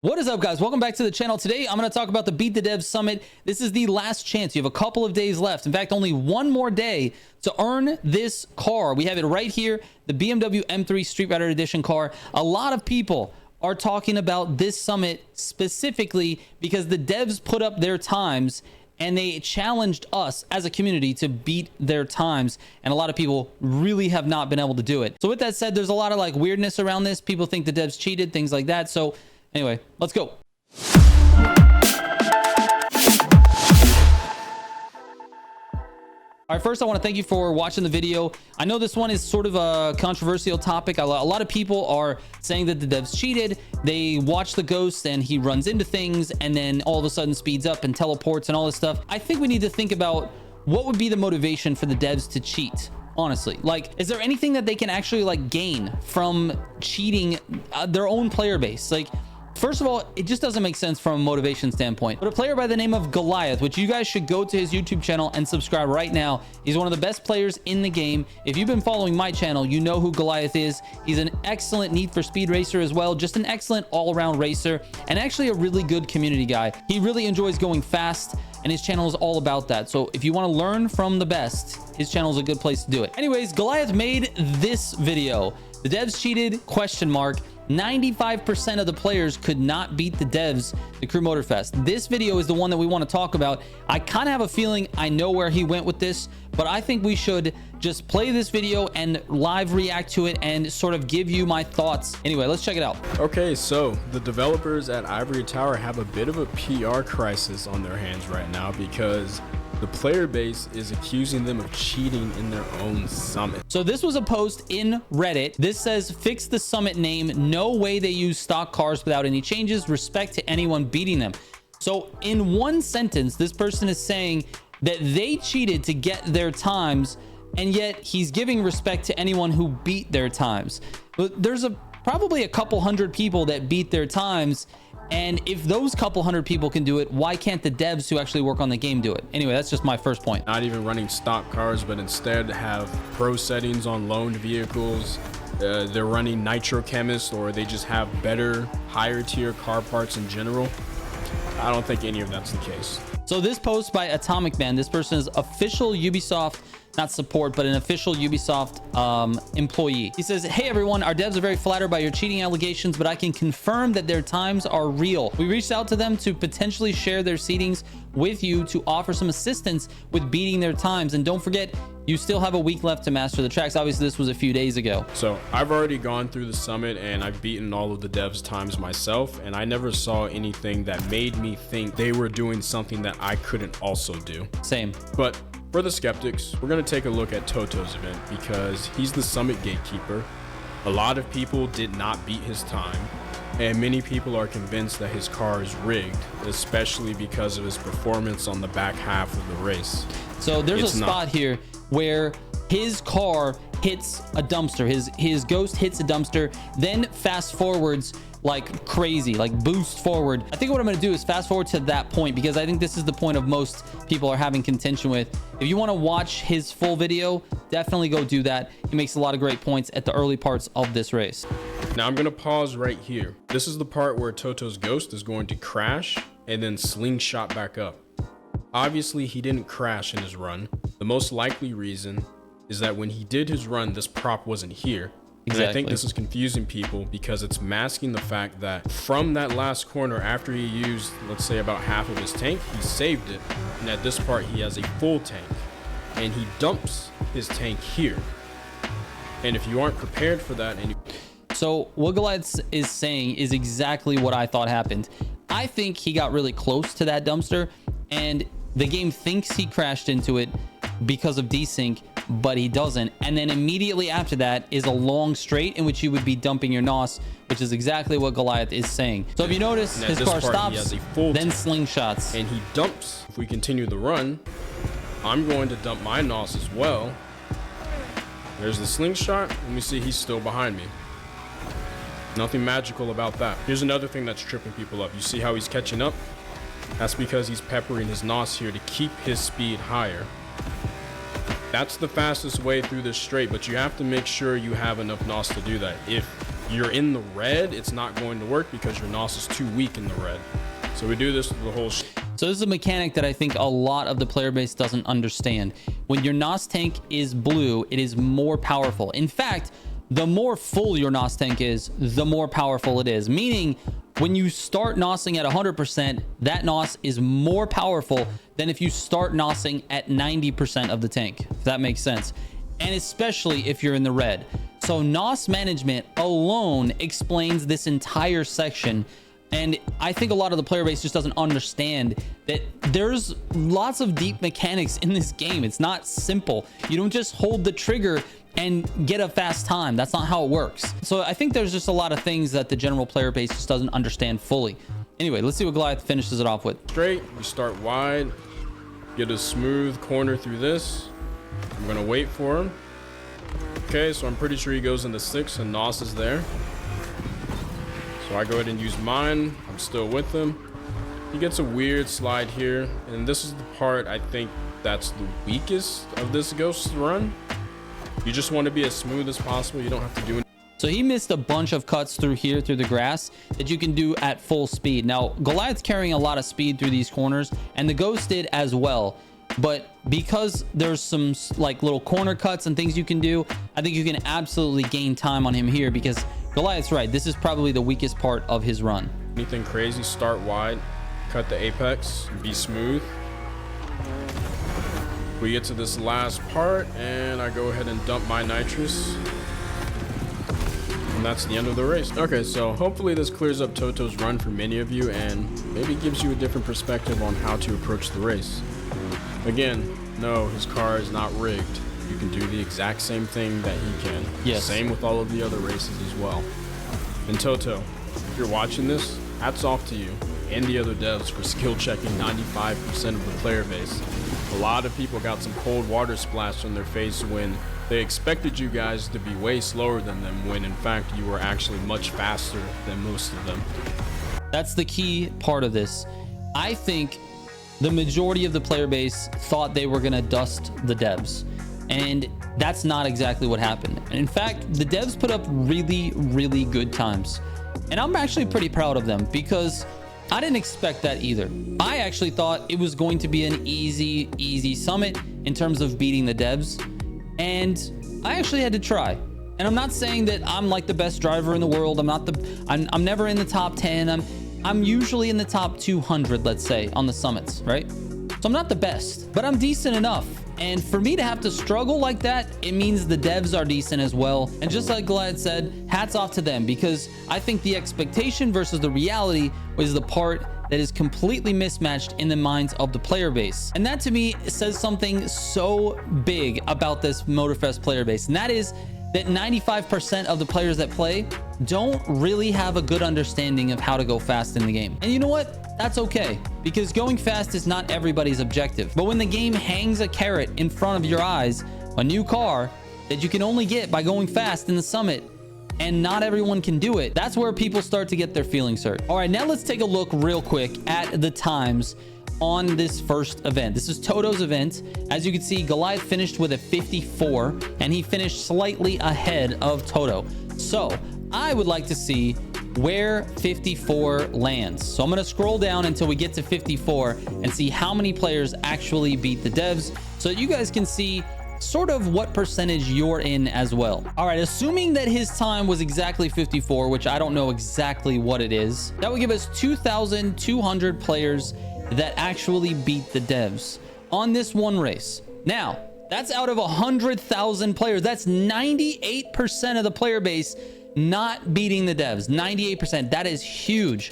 What is up, guys? Welcome back to the channel. Today I'm going to talk about the Beat the Devs Summit. This is the last chance. You have a couple of days left. In fact, only one more day to earn this car. We have it right here, the BMW M3 Street Rider Edition car. A lot of people are talking about this summit specifically because the devs put up their times and they challenged us as a community to beat their times, and a lot of people really have not been able to do it. So with that said, there's a lot of like weirdness around this. People think the devs cheated, things like that. So anyway, let's go. All right, first I want to thank you for watching the video. I know this one is sort of a controversial topic. A lot of people are saying that the devs cheated. They watch the ghost and he runs into things and then all of a sudden speeds up and teleports and all this stuff. I think we need to think about what would be the motivation for the devs to cheat. Honestly, like, is there anything that they can actually like gain from cheating their own player base? Like, first of all, it just doesn't make sense from a motivation standpoint. But a player by the name of Goliath, which you guys should go to his YouTube channel and subscribe right now. He's one of the best players in the game. If you've been following my channel, you know who Goliath is. He's an excellent Need for Speed racer as well. Just an excellent all-around racer and actually a really good community guy. He really enjoys going fast and his channel is all about that. So if you want to learn from the best, his channel is a good place to do it. Anyways, Goliath made this video. The devs cheated, question mark. 95% of the players could not beat the devs, the Crew Motorfest. This video is the one that we want to talk about. I kind of have a feeling I know where he went with this, but I think we should just play this video and live react to it and sort of give you my thoughts. Anyway, let's check it out. Okay, so the developers at Ivory Tower have a bit of a PR crisis on their hands right now because the player base is accusing them of cheating in their own summit. So this was a post in Reddit. This says, fix the summit name. No way they use stock cars without any changes. Respect to anyone beating them. So in one sentence, this person is saying that they cheated to get their times, and yet he's giving respect to anyone who beat their times. But there's probably a couple hundred people that beat their times. And if those couple hundred people can do it, why can't the devs who actually work on the game do it? Anyway, that's just my first point. Not even running stock cars, but instead have pro settings on loaned vehicles. They're running nitro chemist, or they just have better, higher tier car parts in general. I don't think any of that's the case. So this post by Atomic Man, this person is official Ubisoft, not support, but an official Ubisoft employee. He says, hey everyone, our devs are very flattered by your cheating allegations, but I can confirm that their times are real. We reached out to them to potentially share their seedings with you to offer some assistance with beating their times. And don't forget, you still have a week left to master the tracks. Obviously, this was a few days ago. So I've already gone through the summit and I've beaten all of the devs times myself, and I never saw anything that made me think they were doing something that I couldn't also do. Same. But for the skeptics, we're going to take a look at Toto's event because he's the summit gatekeeper. A lot of people did not beat his time, and many people are convinced that his car is rigged, especially because of his performance on the back half of the race. So there's a spot here where his car hits a dumpster. His ghost hits a dumpster, then fast forwards like crazy, like boost forward. I think what I'm going to do is fast forward to that point because I think this is the point of most people are having contention with. If you want to watch his full video, definitely go do that. He makes a lot of great points at the early parts of this race. Now I'm going to pause right here. This is the part where Toto's ghost is going to crash and then slingshot back up. Obviously, he didn't crash in his run. The most likely reason is that when he did his run, this prop wasn't here. Exactly. And I think this is confusing people because it's masking the fact that from that last corner, after he used, let's say, about half of his tank, he saved it. And at this part, he has a full tank and he dumps his tank here. And if you aren't prepared for that, and so what Goliath is saying is exactly what I thought happened. I think he got really close to that dumpster and the game thinks he crashed into it because of desync, but he doesn't. And then immediately after that is a long straight in which you would be dumping your NOS, which is exactly what Goliath is saying. So if you notice, his car stops, then slingshots. And he dumps. If we continue the run, I'm going to dump my NOS as well. There's the slingshot. Let me see, he's still behind me. Nothing magical about that. Here's another thing that's tripping people up. You see how he's catching up? That's because he's peppering his NOS here to keep his speed higher. That's the fastest way through this straight, but you have to make sure you have enough NOS to do that. If you're in the red, it's not going to work because your NOS is too weak in the red. So we do this with the whole So this is a mechanic that I think a lot of the player base doesn't understand. When your NOS tank is blue, it is more powerful. In fact, the more full your NOS tank is, the more powerful it is. Meaning, when you start NOSing at 100%, that NOS is more powerful than if you start NOSing at 90% of the tank, if that makes sense. And especially if you're in the red. So NOS management alone explains this entire section. And I think a lot of the player base just doesn't understand that there's lots of deep mechanics in this game. It's not simple. You don't just hold the trigger and get a fast time. That's not how it works. So I think there's just a lot of things that the general player base just doesn't understand fully. Anyway, let's see what Goliath finishes it off with. Straight, we start wide, get a smooth corner through this. I'm gonna wait for him. Okay, so I'm pretty sure he goes into 6 and NOS is there. So I go ahead and use mine. I'm still with him. He gets a weird slide here, and this is the part I think that's the weakest of this ghost run. You just want to be as smooth as possible. You don't have to do anything. So he missed a bunch of cuts through here, through the grass, that you can do at full speed. Now, Goliath's carrying a lot of speed through these corners, and the ghost did as well. But because there's some like little corner cuts and things you can do, I think you can absolutely gain time on him here, because Goliath's right. This is probably the weakest part of his run. Anything crazy, start wide, cut the apex, be smooth. We get to this last part, and I go ahead and dump my nitrous. And that's the end of the race. Okay, so hopefully this clears up Toto's run for many of you, and maybe gives you a different perspective on how to approach the race. Again, no, his car is not rigged. You can do the exact same thing that he can. Yes. Same with all of the other races as well. And Toto, if you're watching this, hats off to you and the other devs for skill checking 95% of the player base. A lot of people got some cold water splashed on their face when they expected you guys to be way slower than them, when in fact you were actually much faster than most of them. That's the key part of this. I think the majority of the player base thought they were going to dust the devs, and that's not exactly what happened. In fact, the devs put up really, really good times, and I'm actually pretty proud of them, because I didn't expect that either. I actually thought it was going to be an easy summit in terms of beating the devs, and I actually had to try. And I'm not saying that I'm like the best driver in the world. I'm never in the top 10. I'm usually in the top 200, let's say, on the summits, right? So I'm not the best, but I'm decent enough. And for me to have to struggle like that, it means the devs are decent as well. And just like Goliath said, hats off to them, because I think the expectation versus the reality was the part that is completely mismatched in the minds of the player base. And that to me says something so big about this Motorfest player base. And that is that 95% of the players that play don't really have a good understanding of how to go fast in the game. And you know what? That's okay, because going fast is not everybody's objective. But when the game hangs a carrot in front of your eyes, a new car that you can only get by going fast in the summit, and not everyone can do it, that's where people start to get their feelings hurt. All right, now let's take a look real quick at the times on this first event. This is Toto's event. As you can see, Goliath finished with a 54, and he finished slightly ahead of Toto. So I would like to see where 54 lands. So I'm going to scroll down until we get to 54 and see how many players actually beat the devs, so that you guys can see sort of what percentage you're in as well. All right, assuming that his time was exactly 54, which I don't know exactly what it is, that would give us 2,200 players that actually beat the devs on this one race. Now, that's out of 100,000 players. That's 98% of the player base not beating the devs. 98%. That is huge.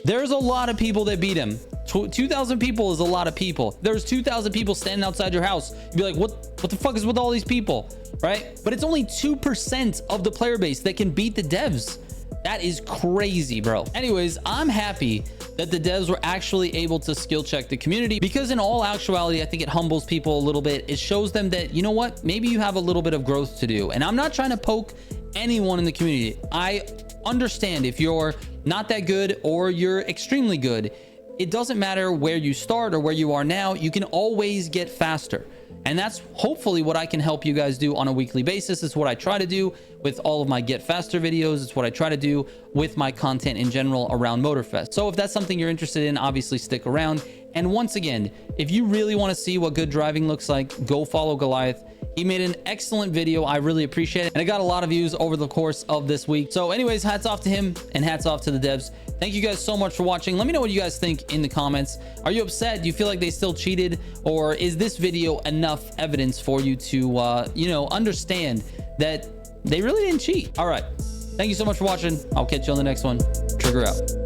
There's a lot of people that beat him. 2,000 people is a lot of people. There's 2,000 people standing outside your house. You'd be like, what the fuck is with all these people, right? But it's only 2% of the player base that can beat the devs. That is crazy, bro. Anyways, I'm happy that the devs were actually able to skill check the community, because in all actuality, I think it humbles people a little bit. It shows them that, you know what, maybe you have a little bit of growth to do. And I'm not trying to poke anyone in the community. I understand if you're not that good or you're extremely good. It doesn't matter where you start or where you are now. You can always get faster. And that's hopefully what I can help you guys do on a weekly basis. It's what I try to do with all of my Get Faster videos. It's what I try to do with my content in general around Motorfest. So if that's something you're interested in, obviously stick around. And once again, if you really want to see what good driving looks like, go follow Goliath. He made an excellent video. I really appreciate it. And it got a lot of views over the course of this week. So anyways, hats off to him and hats off to the devs. Thank you guys so much for watching. Let me know what you guys think in the comments. Are you upset? Do you feel like they still cheated? Or is this video enough evidence for you to, you know, understand that they really didn't cheat? All right. Thank you so much for watching. I'll catch you on the next one. Trigger out.